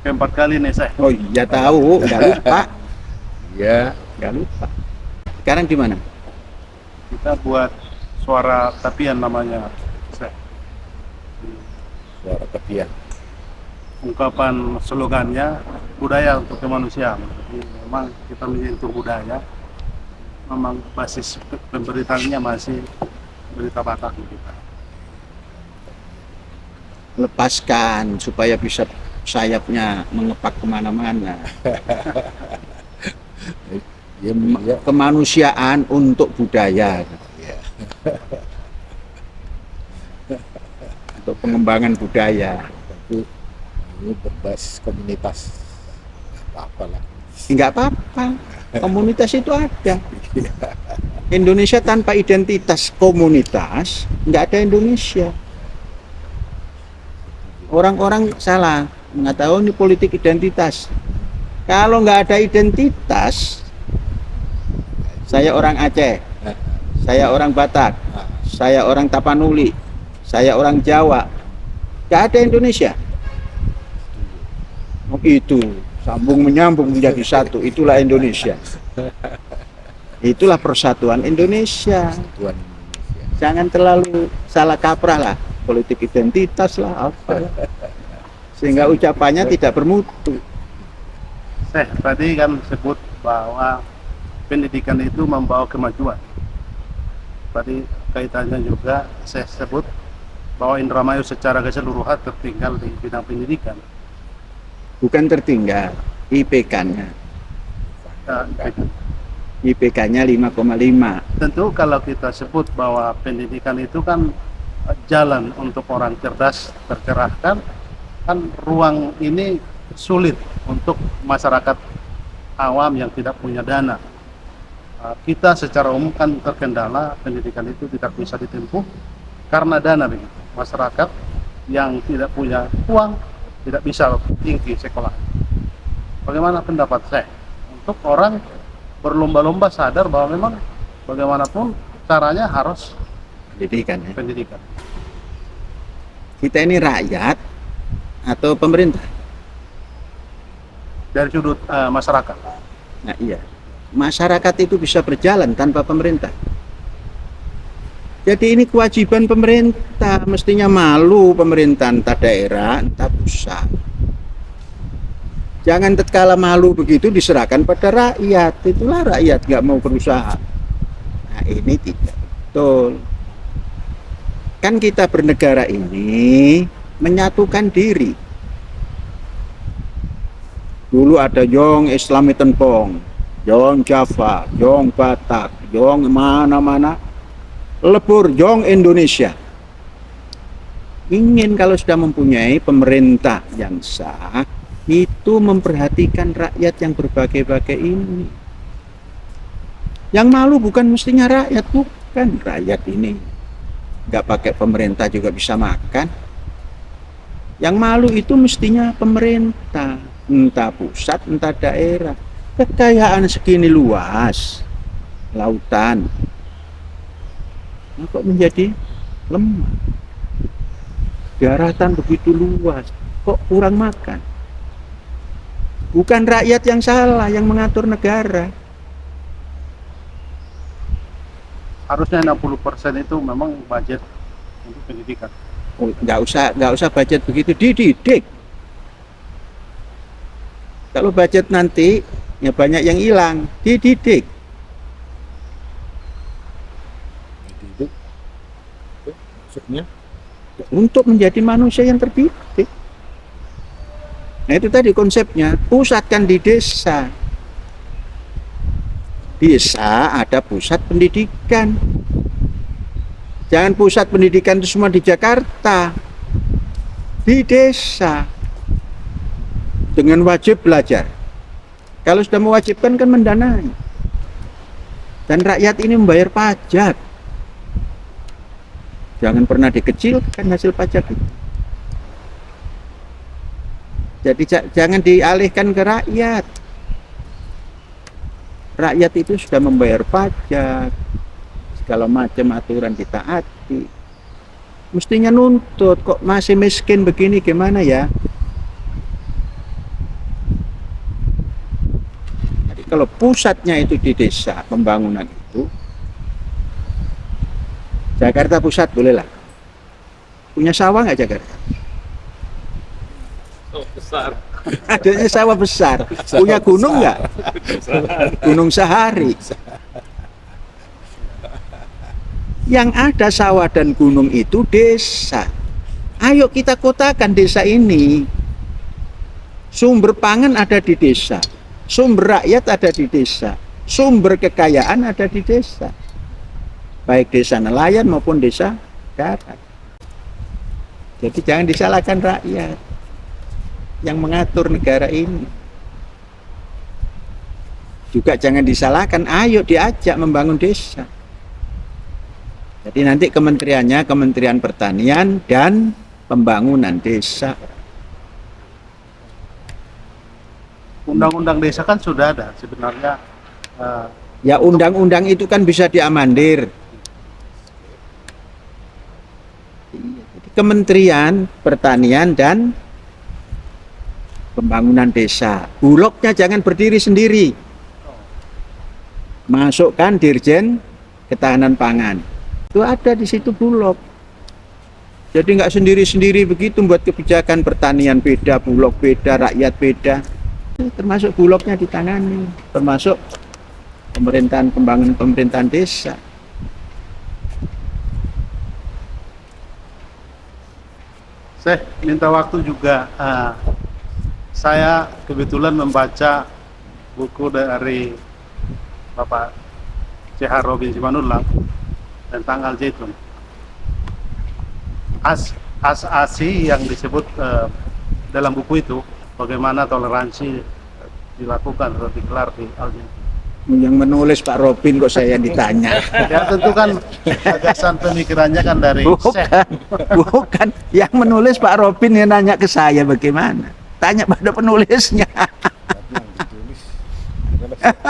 Keempat kali nih saya. Oh iya tahu, nggak lupa, Iya, nggak lupa. Sekarang di mana? Kita buat suara tapian namanya. Saya. suara tepian. Ungkapan slogannya budaya untuk kemanusiaan. Jadi memang kita menyentuh budaya. Memang basis pemberitaannya masih berita Batak kita. Lepaskan supaya bisa sayapnya mengepak kemana-mana. Iya, iya, Kemanusiaan untuk budaya, iya. untuk pengembangan budaya. Tapi ini berbasis komunitas, nggak apa-apa lah. Nggak apa-apa, komunitas itu ada. Indonesia tanpa identitas komunitas, nggak ada Indonesia. Orang-orang salah, nggak tahu ini politik identitas. Kalau nggak ada identitas, saya orang Aceh, saya orang Batak, saya orang Tapanuli, saya orang Jawa, nggak ada Indonesia. Oh, itu sambung menyambung menjadi satu, itulah Indonesia. Itulah persatuan Indonesia. Tuan Indonesia. Jangan terlalu salah kaprah lah, politik identitas lah apa lah. Sehingga ucapannya tidak bermutu. Saya tadi kan sebut bahwa pendidikan itu membawa kemajuan. Tadi kaitannya juga saya sebut bahwa Indramayu secara keseluruhan tertinggal di bidang pendidikan. Bukan tertinggal, IPK-nya. IPK-nya 5,5. Tentu kalau kita sebut bahwa pendidikan itu kan jalan untuk orang cerdas tercerahkan, kan ruang ini sulit untuk masyarakat awam yang tidak punya dana. Kita secara umum kan terkendala pendidikan itu tidak bisa ditempuh karena dana begitu. Masyarakat yang tidak punya uang tidak bisa tinggi sekolah. Bagaimana pendapat saya untuk orang berlomba-lomba sadar bahwa memang bagaimanapun caranya harus Pendidikan ya. pendidikan. Kita ini rakyat atau pemerintah? Dari sudut masyarakat. Nah iya, masyarakat itu bisa berjalan tanpa pemerintah. Jadi ini kewajiban pemerintah, mestinya malu pemerintah entah daerah, entah pusat. Jangan tatkala malu begitu diserahkan pada rakyat, itulah rakyat nggak mau berusaha. Nah ini tidak betul. Kan kita bernegara ini menyatukan diri. Dulu ada Yong Islami Tenpong, Yong Java, Yong Batak, Yong mana-mana, lebur Yong Indonesia. Ingin kalau sudah mempunyai pemerintah yang sah, itu memperhatikan rakyat yang berbagai-bagai ini. Yang malu bukan mestinya rakyat, bukan rakyat ini. Nggak pakai pemerintah juga bisa makan. Yang malu itu mestinya pemerintah, entah pusat, entah daerah. Kekayaan segini luas, lautan, nah, kok menjadi lemah? Daratan begitu luas, kok kurang makan? Bukan rakyat yang salah, yang mengatur negara. Harusnya 60% itu memang budget untuk pendidikan. Oh, nggak usah budget begitu, dididik. Kalau budget nanti ya banyak yang hilang, dididik. Dididik. Itu maksudnya Untuk menjadi manusia yang terdidik. Nah itu tadi konsepnya, pusatkan di desa. Desa ada pusat pendidikan. Jangan pusat pendidikan itu semua di Jakarta. Di desa. Dengan wajib belajar. Kalau sudah mewajibkan kan mendanai. Dan rakyat ini membayar pajak. Jangan pernah dikecilkan hasil pajak itu. Jadi jangan dialihkan ke rakyat. Rakyat itu sudah membayar pajak, segala macam aturan ditaati. Mestinya nuntut, kok masih miskin begini gimana ya? kalau pusatnya itu di desa pembangunan itu, Jakarta Pusat bolehlah. Punya sawah nggak Jakarta? Oh, besar. Adanya sawah besar. Punya gunung nggak? Gunung Sahari. Yang ada sawah dan gunung itu desa. Ayo kita kotakan desa ini. Sumber pangan ada di desa. Sumber rakyat ada di desa. Sumber kekayaan ada di desa. Baik desa nelayan maupun desa darat. Jadi jangan disalahkan rakyat yang mengatur negara ini. Juga jangan disalahkan, ayo diajak membangun desa. Jadi nanti kementeriannya Kementerian Pertanian dan Pembangunan Desa. Undang-undang desa kan sudah ada sebenarnya. Ya undang-undang itu kan bisa diamandir. Kementerian Pertanian dan Pembangunan Desa. Bulognya jangan berdiri sendiri. Masukkan Dirjen Ketahanan Pangan. Itu ada di situ Bulog. Jadi nggak sendiri-sendiri begitu buat kebijakan pertanian beda, Bulog beda, rakyat beda. Termasuk Bulognya ditangani, termasuk pemerintahan pembangunan pemerintahan desa. Saya minta waktu juga. Saya kebetulan membaca buku dari Bapak C.H. Robin Simanullah tentang Al-Zaitun. Asasi yang disebut dalam buku itu, bagaimana toleransi dilakukan atau digelar di Al-Zaitun. Yang menulis Pak Robin kok saya ditanya. Ya tentu kan gagasan pemikirannya kan dari Bukan. Yang menulis Pak Robin yang nanya ke saya bagaimana. Tanya pada penulisnya.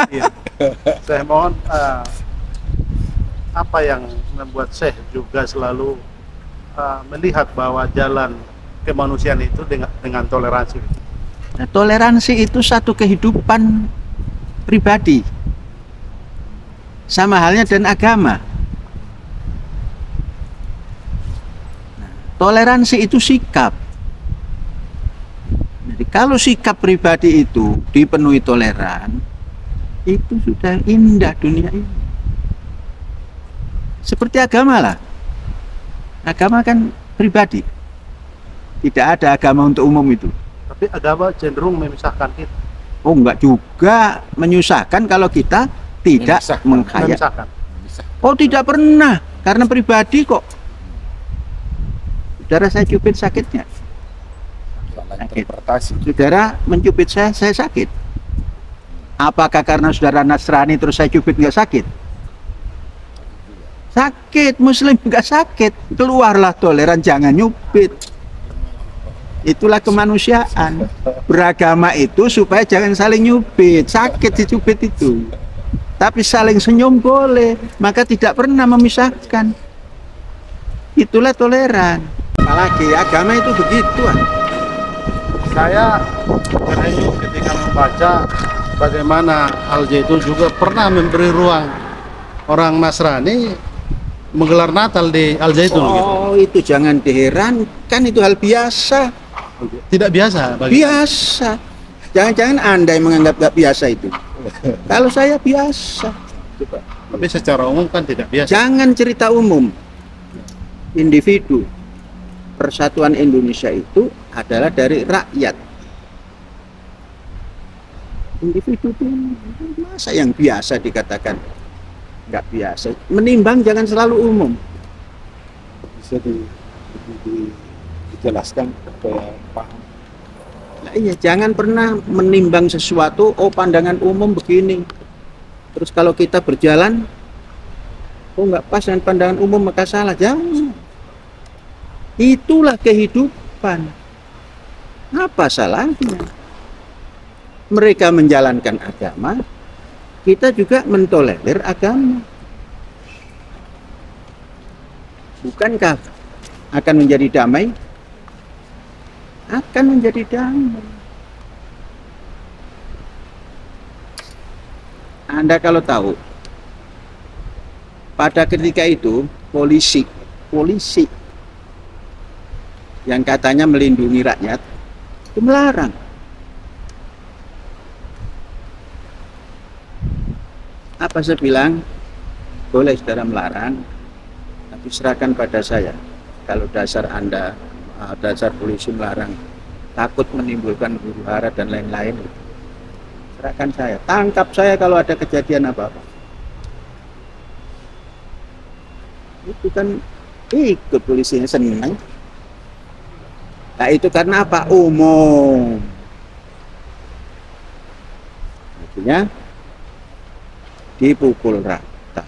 Iya. Saya mohon apa yang membuat Syekh juga selalu melihat bahwa jalan kemanusiaan itu dengan toleransi. Nah, toleransi itu satu kehidupan pribadi. Sama halnya dan agama. Nah, toleransi itu sikap. Jadi kalau sikap pribadi itu dipenuhi toleran, itu sudah indah dunia ini. Seperti agama lah. Agama kan pribadi. Tidak ada agama untuk umum itu. Tapi agama cenderung memisahkan kita. Oh enggak juga menyusahkan kalau kita tidak Memisahkan. Oh tidak pernah, karena pribadi kok. Saudara saya cubit sakitnya. Interpretasi. Saudara mencubit saya sakit. Apakah karena saudara Nasrani terus saya cubit nggak sakit? Sakit, Muslim nggak sakit. Keluarlah toleran, jangan nyubit. Itulah kemanusiaan. Beragama itu supaya jangan saling nyubit. Sakit dicubit itu. Tapi saling senyum boleh. Maka tidak pernah memisahkan. Itulah toleran. Apalagi agama itu begituan. Saya terenyuh ketika membaca bagaimana Al-Zaitun juga pernah memberi ruang orang Nasrani menggelar Natal di Al-Zaitun. Oh, itu jangan diherankan, itu hal biasa. Tidak biasa bagi Biasa. Jangan-jangan Anda yang menganggap gak biasa itu. Kalau saya biasa. tapi secara umum kan tidak biasa. Jangan cerita umum. Individu. Persatuan Indonesia itu adalah dari rakyat. Individu itu masa yang biasa dikatakan nggak biasa. Menimbang jangan selalu umum. Bisa dijelaskan supaya paham. Nah, iya, jangan pernah menimbang sesuatu, oh pandangan umum begini. Terus kalau kita berjalan, oh nggak pas dengan pandangan umum maka salah. Jangan. Itulah kehidupan. Apa salahnya? Mereka menjalankan agama, kita juga mentolerir agama. Bukankah akan menjadi damai? Akan menjadi damai. Anda kalau tahu, pada ketika itu polisi yang katanya melindungi rakyat itu melarang. Apa saya bilang? Boleh saudara melarang, tapi serahkan pada saya. Kalau dasar Anda, dasar polisi melarang, takut menimbulkan huru hara dan lain-lain, serahkan saya. Tangkap saya kalau ada kejadian apa-apa. Itu kan ikut polisinya senang. Nah itu karena apa? Umum. Artinya dipukul rata.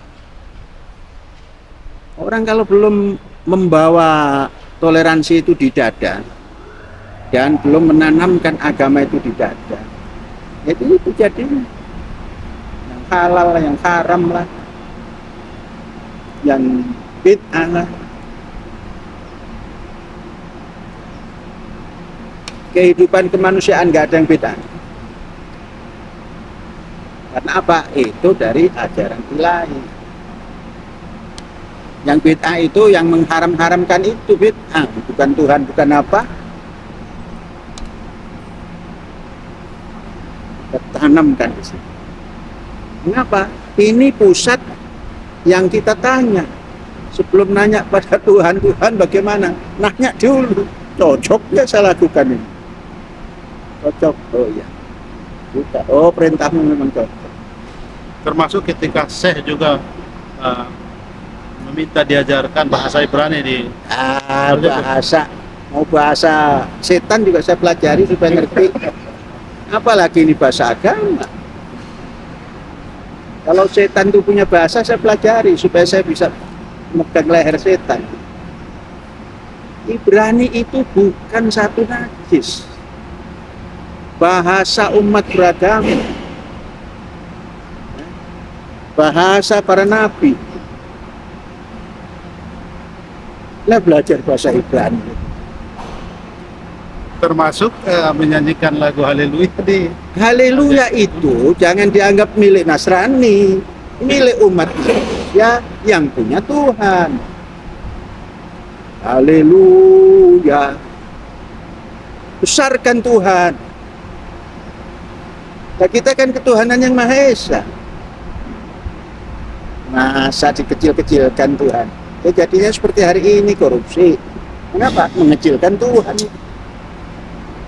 Orang kalau belum membawa toleransi itu di dada dan belum menanamkan agama itu di dada, itu jadi yang halal, yang haram lah, yang bid'ah lah. Kehidupan kemanusiaan nggak ada yang bid'ah. Karena apa? Itu dari ajaran ilahi. Yang bid'ah itu yang mengharam-haramkan itu bid'ah, bukan Tuhan, bukan apa. Tanamkan di sini. Mengapa? Ini pusat yang kita tanya. Sebelum nanya pada Tuhan bagaimana? Nanya dulu. Cocok nggak saya lakukan ini? Cocok. Oh iya. Bukan. Oh perintahmu memang cocok. Termasuk ketika Syekh juga meminta diajarkan bahasa Ibrani di bahasa setan juga saya pelajari supaya ngerti. Apalagi ini bahasa agama. Kalau setan itu punya bahasa saya pelajari supaya saya bisa megang leher setan. Ibrani itu bukan satu najis. Bahasa umat beragama. Bahasa para nabi. Lah belajar bahasa Ibrani. termasuk menyanyikan lagu Haleluya di Haleluya itu jangan dianggap milik Nasrani, milik umat Indonesia yang punya Tuhan. Haleluya, besarkan Tuhan. Nah, kita kan ketuhanan yang Maha Esa. Masa dikecil-kecilkan Tuhan? Ya jadinya seperti hari ini korupsi. Kenapa? Mengecilkan Tuhan.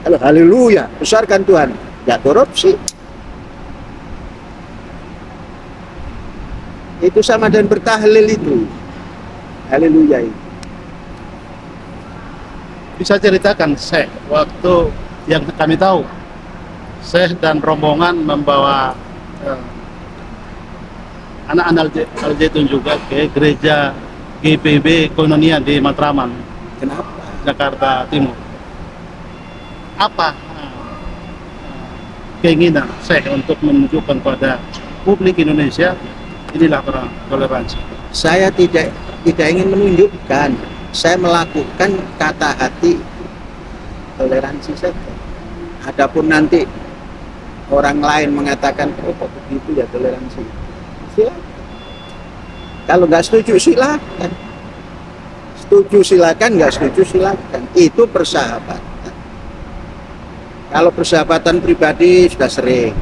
Kalau haleluya, besarkan Tuhan, nggak korupsi. Itu sama dan bertahlil itu. Haleluya itu. bisa ceritakan Syekh waktu yang kami tahu Syekh dan rombongan membawa anak-anak Al-Zaitun juga ke gereja GPB Koinonia di Matraman, Kenapa? Jakarta Timur. Apa keinginan Syekh untuk menunjukkan pada publik Indonesia inilah toleransi? Saya tidak ingin menunjukkan, saya melakukan kata hati toleransi saja. Adapun nanti orang lain mengatakan oh kok begitu ya toleransi, silakan. Kalau nggak setuju silakan, setuju silakan, nggak setuju silakan. Itu persahabatan. Kalau persahabatan pribadi sudah sering.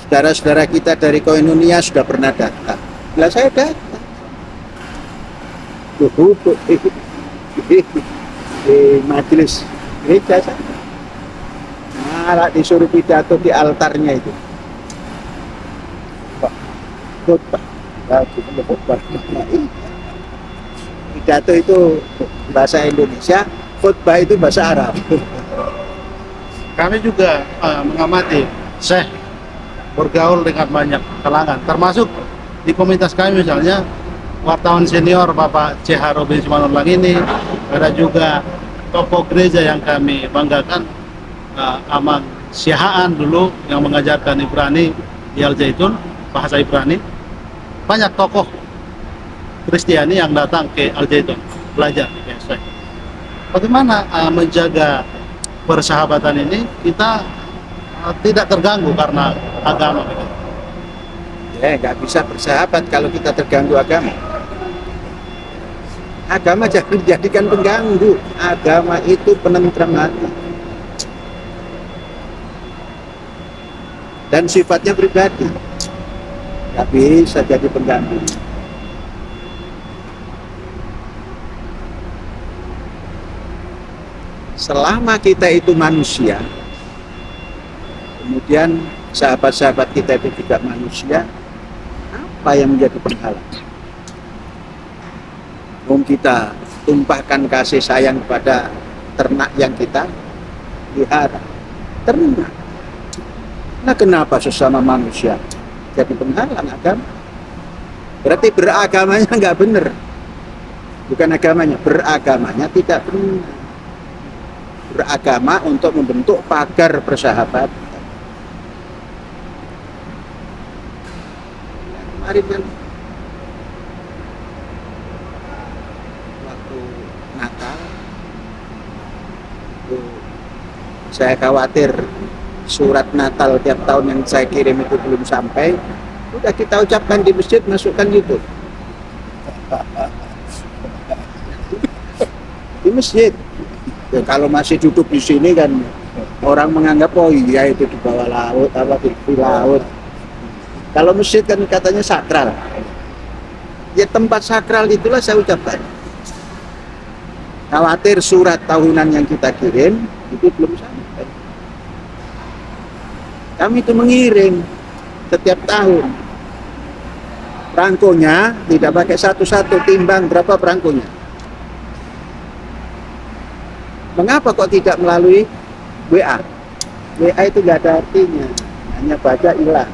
Saudara-saudara kita dari Koinonia sudah pernah datang. Bila saya datang di majelis gereja sana, malah disuruh pidato di altarnya itu. Khotbah. Pidato itu bahasa Indonesia, khotbah itu bahasa Arab. Kami juga mengamati Syekh bergaul dengan banyak kalangan, termasuk di komunitas kami misalnya wartawan senior Bapak C.H. Robin Simanurlang ini, ada juga tokoh gereja yang kami banggakan, Aman Syahaan dulu yang mengajarkan Ibrani di Al-Zaitun, bahasa Ibrani. Banyak tokoh Kristiani yang datang ke Al-Zaitun belajar. Bagaimana menjaga persahabatan ini? Kita tidak terganggu karena agama begitu. Nggak bisa bersahabat kalau kita terganggu agama. Agama jangan dijadikan pengganggu. Agama itu penentram hati. Dan sifatnya pribadi. Nggak bisa jadi pengganggu. Selama kita itu manusia, kemudian sahabat-sahabat kita itu juga manusia, apa yang menjadi penghalang? Kita tumpahkan kasih sayang kepada ternak yang kita pelihara, ternak. Nah, kenapa sesama manusia jadi penghalang agama? Berarti beragamanya nggak benar. Bukan agamanya, beragamanya tidak benar. Beragama untuk membentuk pagar persahabatan. Kemarin kan waktu Natal itu saya khawatir surat Natal tiap tahun yang saya kirim itu belum sampai, udah kita ucapkan di masjid, masukkan YouTube di masjid. Ya, kalau masih duduk di sini kan orang menganggap oh iya itu di bawah laut, apa di laut. Kalau masjid kan katanya sakral. Ya tempat sakral itulah saya ucapkan. Khawatir surat tahunan yang kita kirim itu belum sampai. Kami itu mengirim setiap tahun. Perangkonya tidak pakai satu-satu, timbang berapa perangkonya. Mengapa kok tidak melalui WA? WA itu nggak ada artinya, hanya baca hilang.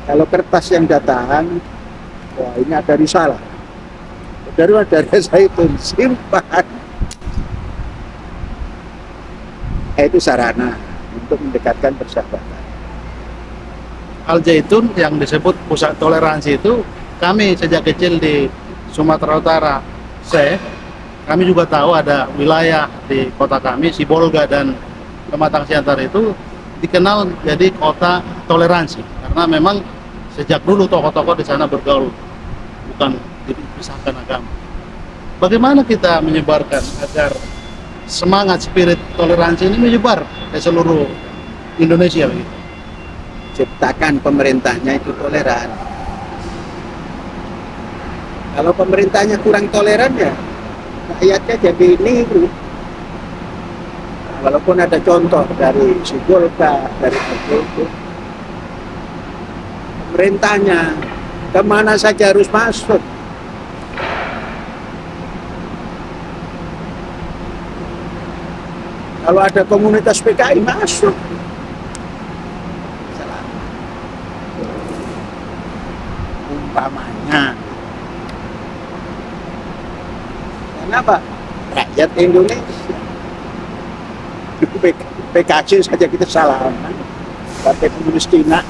Kalau kertas yang datang, wah ini ada risalah. Dari Zaitun, simpan. Itu sarana untuk mendekatkan persahabatan. Al Zaitun yang disebut pusat toleransi itu, kami sejak kecil di Sumatera Utara, kami juga tahu ada wilayah di kota kami, Sibolga dan Pematang Siantar itu dikenal jadi kota toleransi, karena memang sejak dulu tokoh-tokoh di sana bergaul, bukan dipisahkan agama. Bagaimana kita menyebarkan agar semangat spirit toleransi ini menyebar ke seluruh Indonesia begitu? Ciptakan pemerintahnya itu toleran. Kalau pemerintahnya kurang toleran ya rakyatnya jadi niru. Walaupun ada contoh dari Sibolga, dari itu, pemerintahnya kemana saja harus masuk. Kalau ada komunitas PKI masuk. Umpamanya. Kenapa? Rakyat Indonesia. PKC saja kita salaman. Partai Komunis Cina,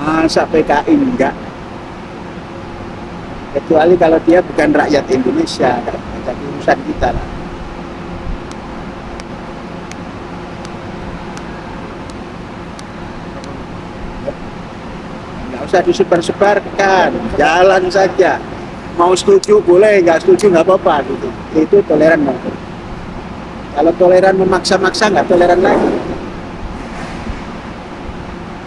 masa PKI enggak? Kecuali kalau dia bukan rakyat Indonesia, jadi urusan kita lah. Nggak usah disebar-sebarkan, jalan saja. Mau setuju boleh, nggak setuju nggak apa-apa gitu. Itu toleran banget. Kalau toleran memaksa-maksa nggak toleran lagi.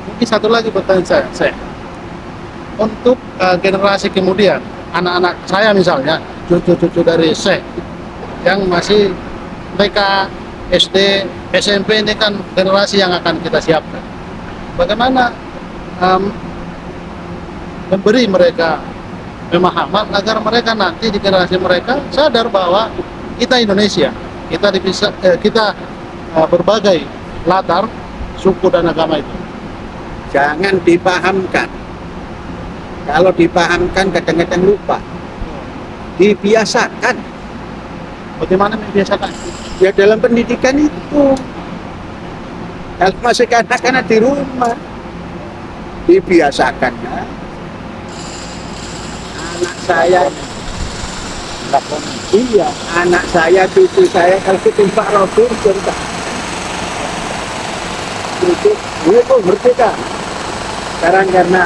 Mungkin satu lagi pertanyaan saya. Untuk generasi kemudian, anak-anak saya misalnya, cucu-cucu dari saya yang masih TK, SD, SMP ini kan generasi yang akan kita siapkan. Bagaimana memberi mereka pemahaman agar mereka nanti di generasi mereka sadar bahwa kita Indonesia, kita berbagai latar, suku dan agama itu. Jangan dipahamkan. Kalau dipahamkan kadang-kadang lupa. Dibiasakan. Bagaimana membiasakan? Ya dalam pendidikan itu. Kalau masih kanak-kanak di rumah, dibiasakan ya. Anak saya, iya, anak saya, cucu saya kalau ketimpa robur, itu merdeka. Sekarang karena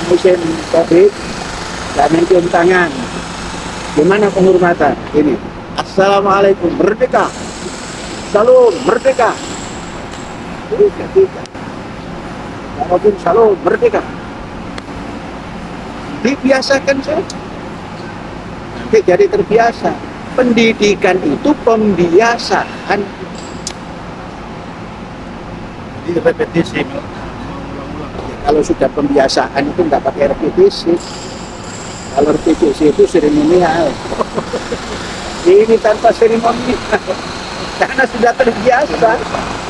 musim COVID dan cium tangan, gimana penghormatan ini? Assalamualaikum, merdeka. Salam, merdeka. Tidak. Walaupun salam, merdeka. Dibiasakan saja. Nanti jadi terbiasa. Pendidikan itu pembiasaan. Jadi repetisi. Kalau sudah pembiasaan itu nggak pakai repetisi. Kalau repetisi itu seremonial. Ini tanpa seremonial. Karena sudah terbiasa,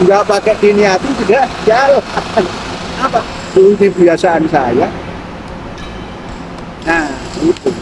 nggak pakai diniati sudah jalan. Apa? Itu kebiasaan saya. Nah, itu.